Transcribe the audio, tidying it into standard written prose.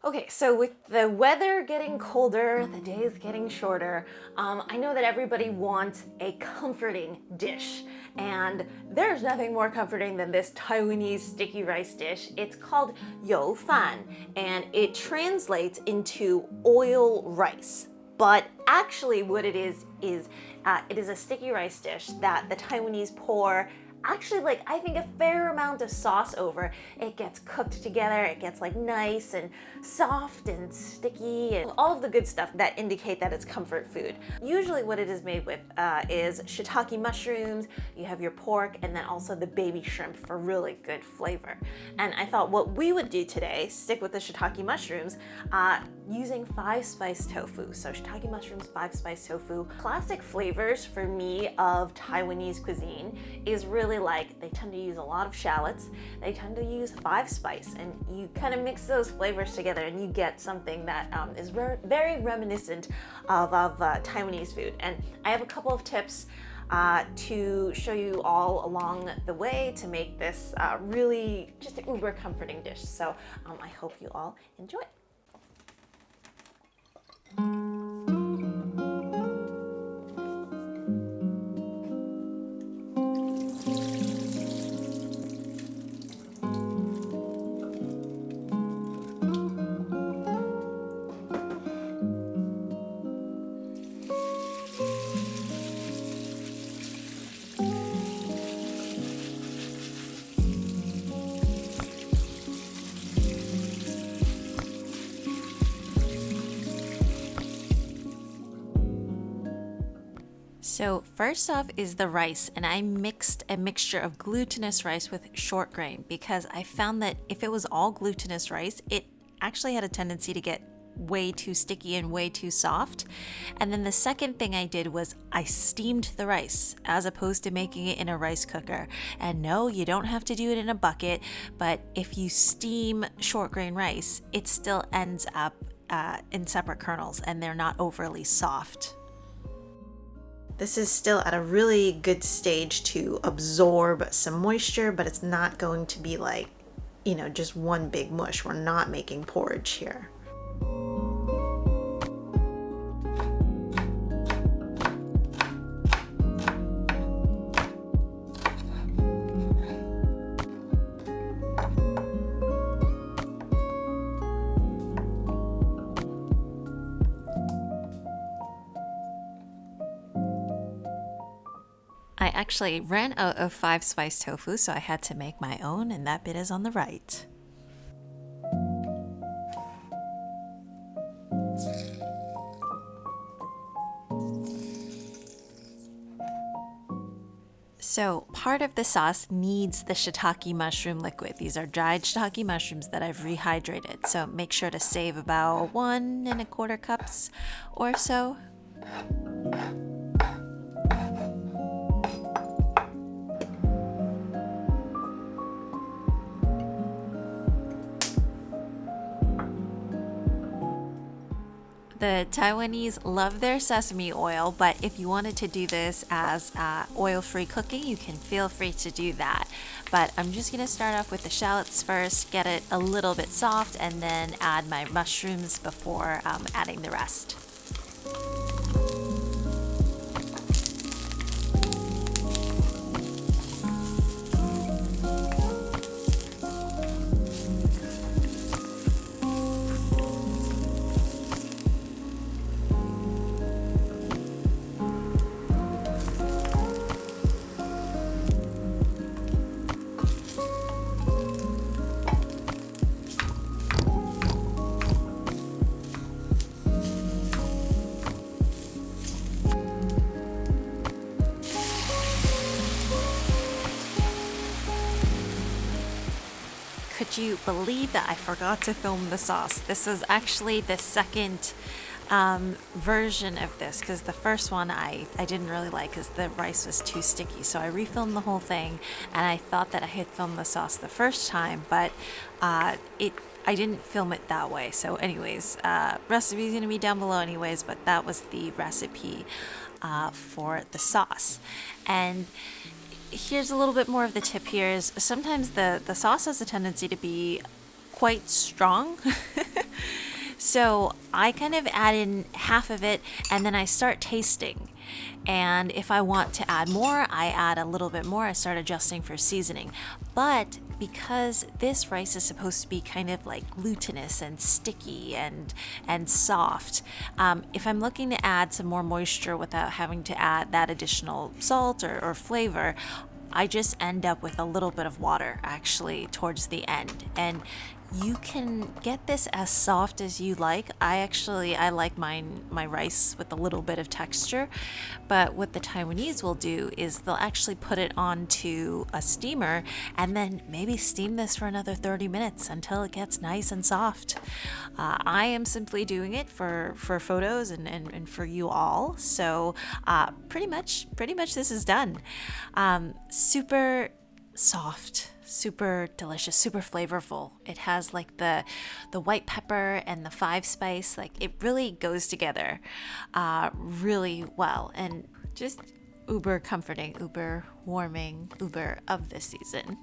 Okay, so with the weather getting colder, the days getting shorter, I know that everybody wants a comforting dish. And there's nothing more comforting than this Taiwanese sticky rice dish. It's called油饭, and it translates into oil rice. But actually what it is it is a sticky rice dish that the Taiwanese pour actually, like, I think a fair amount of sauce over. It gets cooked together, it gets like nice and soft and sticky and all of the good stuff that indicate that it's comfort food. Usually what it is made with is shiitake mushrooms, you have your pork, and then also the baby shrimp for really good flavor. And I thought what we would do today, stick with the shiitake mushrooms, using 5-spice tofu. So shiitake mushrooms, 5-spice tofu. Classic flavors for me of Taiwanese cuisine is really like, they tend to use a lot of shallots, they tend to use 5-spice, and you kind of mix those flavors together and you get something that is very reminiscent of Taiwanese food. And I have a couple of tips to show you all along the way to make this really just an uber comforting dish. So I hope you all enjoy. So first off is the rice, and I mixed a mixture of glutinous rice with short grain because I found that if it was all glutinous rice, it actually had a tendency to get way too sticky and way too soft. And then the second thing I did was I steamed the rice as opposed to making it in a rice cooker. And no, you don't have to do it in a bucket, but if you steam short grain rice, it still ends up in separate kernels and they're not overly soft. This is still at a really good stage to absorb some moisture, but it's not going to be like, you know, just one big mush. We're not making porridge here. I actually ran out of 5-spice tofu, so I had to make my own, and that bit is on the right. So part of the sauce needs the shiitake mushroom liquid. These are dried shiitake mushrooms that I've rehydrated, so make sure to save about 1 1/4 cups or so. The Taiwanese love their sesame oil, but if you wanted to do this as oil-free cooking, you can feel free to do that. But I'm just gonna start off with the shallots first, get it a little bit soft, and then add my mushrooms before adding the rest. Could you believe that I forgot to film the sauce? This was actually the second version of this, because the first one I didn't really like because the rice was too sticky. So I refilmed the whole thing, and I thought that I had filmed the sauce the first time, but I didn't film it that way. So anyways, recipe is going to be down below anyways, but that was the recipe for the sauce. And here's a little bit more of the tip here is sometimes the sauce has a tendency to be quite strong. So I kind of add in half of it and then I start tasting. And if I want to add more, I add a little bit more. I start adjusting for seasoning. But because this rice is supposed to be kind of like glutinous and sticky and soft, if I'm looking to add some more moisture without having to add that additional salt or flavor, I just end up with a little bit of water actually towards the end. And you can get this as soft as you like. I like my rice with a little bit of texture, but what the Taiwanese will do is they'll actually put it onto a steamer and then maybe steam this for another 30 minutes until it gets nice and soft. I am simply doing it for photos and for you all. So pretty much this is done. Super soft, super delicious, super flavorful. It has like the white pepper and the 5-spice, like it really goes together really well, and just uber comforting, uber warming, uber of this season.